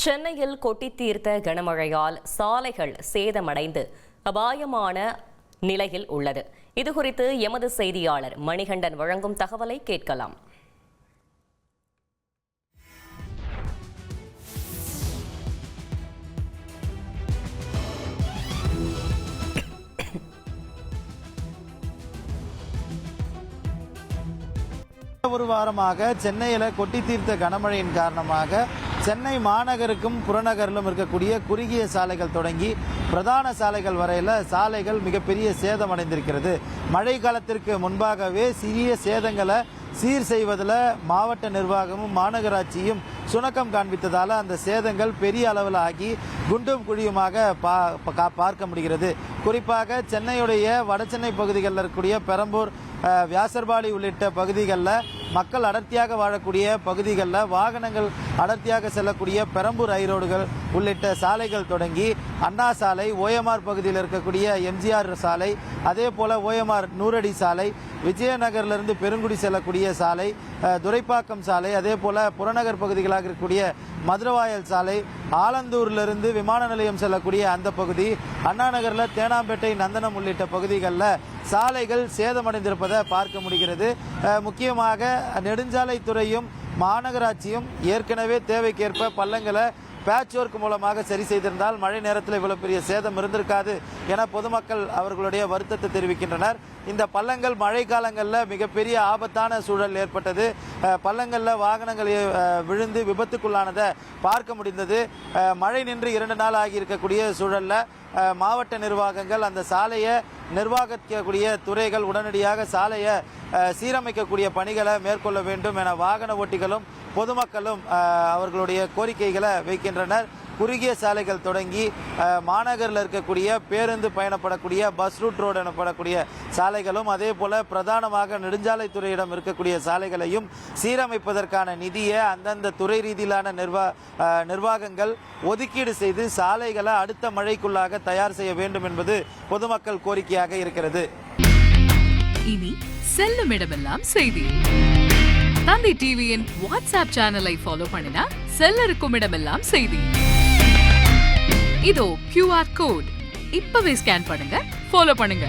சென்னையில் கொட்டி தீர்த்த கனமழையால் சாலைகள் சேதமடைந்து அபாயமான நிலையில் உள்ளது. இதுகுறித்து எமது செய்தியாளர் மணிகண்டன் வழங்கும் தகவலை கேட்கலாம். ஒரு வாரமாக சென்னையில் கொட்டி தீர்த்த கனமழையின் காரணமாக சென்னை மாநகருக்கும் புறநகரிலும் இருக்கக்கூடிய குறுகிய சாலைகள் தொடங்கி பிரதான சாலைகள் வரையில் சாலைகள் மிகப்பெரிய சேதமடைந்திருக்கிறது. மழை காலத்திற்கு முன்பாகவே சிறிய சேதங்களை சீர் செய்வதில் மாவட்ட நிர்வாகமும் மாநகராட்சியும் சுணக்கம் காண்பித்ததால் அந்த சேதங்கள் பெரிய அளவில் ஆகி குண்டும் குழியுமாக பார்க்க முடிகிறது. குறிப்பாக சென்னையுடைய வடசென்னை பகுதிகளில் இருக்கக்கூடிய பெரம்பூர், வியாசர்பாடி உள்ளிட்ட பகுதிகளில் மக்கள் அடர்த்தியாக வாழக்கூடிய பகுதிகளில் வாகனங்கள் அடர்த்தியாக செல்லக்கூடிய பெரம்பூர் ஐரோடுகள் உள்ளிட்ட சாலைகள் தொடங்கி அண்ணா சாலை, ஓஎம்ஆர் பகுதியில் இருக்கக்கூடிய எம்ஜிஆர் சாலை, அதே போல ஓஎம்ஆர் நூறடி சாலை, விஜயநகரிலிருந்து பெருங்குடி செல்லக்கூடிய சாலை, துரைப்பாக்கம் சாலை, அதே போல புறநகர் பகுதிகளாக இருக்கக்கூடிய மதுரவாயல் சாலை, ஆலந்தூரிலிருந்து விமான நிலையம் செல்லக்கூடிய அந்த பகுதி, அண்ணா நகரில் தேனாம்பேட்டை, நந்தனம் உள்ளிட்ட பகுதிகளில் சாலைகள் சேதமடைந்திருப்பதை பார்க்க முடிகிறது. முக்கியமாக நெடுஞ்சாலைத்துறையும் மாநகராட்சியும் ஏற்கனவே தேவைக்கேற்ப பள்ளங்களை பேட்ச் ஒர்க் மூலமாக சரி செய்திருந்தால் மழை நேரத்தில் இவ்வளவு பெரிய சேதம் இருந்திருக்காது என பொதுமக்கள் அவர்களுடைய வருத்தத்தை தெரிவிக்கின்றனர். இந்த பள்ளங்கள் மழை காலங்களில் மிகப்பெரிய ஆபத்தான சூழல் ஏற்பட்டது. பள்ளங்களில் வாகனங்கள் விழுந்து விபத்துக்குள்ளானதை பார்க்க முடிந்தது. மழை நின்று 2 நாள் ஆகியிருக்கக்கூடிய சூழலில் மாவட்ட நிர்வாகங்கள் அந்த சாலையை நிர்வாகிக்கக்கூடிய துறைகள் உடனடியாக சாலையை சீரமைக்கக்கூடிய பணிகளை மேற்கொள்ள வேண்டும் என வாகன ஓட்டிகளும் பொதுமக்களும் அவர்களுடைய கோரிக்கைகளை வைக்கின்றனர். குறுகிய சாலைகள் தொடங்கி மாநகரில் இருக்கக்கூடிய பேருந்து பயணப்படக்கூடிய பஸ் ரூட் ரோடு எனப்படக்கூடிய சாலைகளும், அதே போல பிரதானமாக நெடுஞ்சாலைத்துறையிடம் இருக்கக்கூடிய சாலைகளையும் சீரமைப்பதற்கான நிதியை அந்தந்த துறை ரீதியிலான நிர்வாகங்கள் ஒதுக்கீடு செய்து சாலைகளை அடுத்த மழைக்குள்ளாக தயார் செய்ய வேண்டும் என்பது பொதுமக்கள் கோரிக்கையாக இருக்கிறது. இனி செல்லும் இடமெல்லாம் செய்தி. தந்தி டிவியின் வாட்ஸ்அப் சேனலை ஃபாலோ பண்ணினா செல்லருக்கும் இடமெல்லாம் செய்தி. இதோ QR கோட் இப்பவே ஸ்கேன் பண்ணுங்க, ஃபாலோ பண்ணுங்க.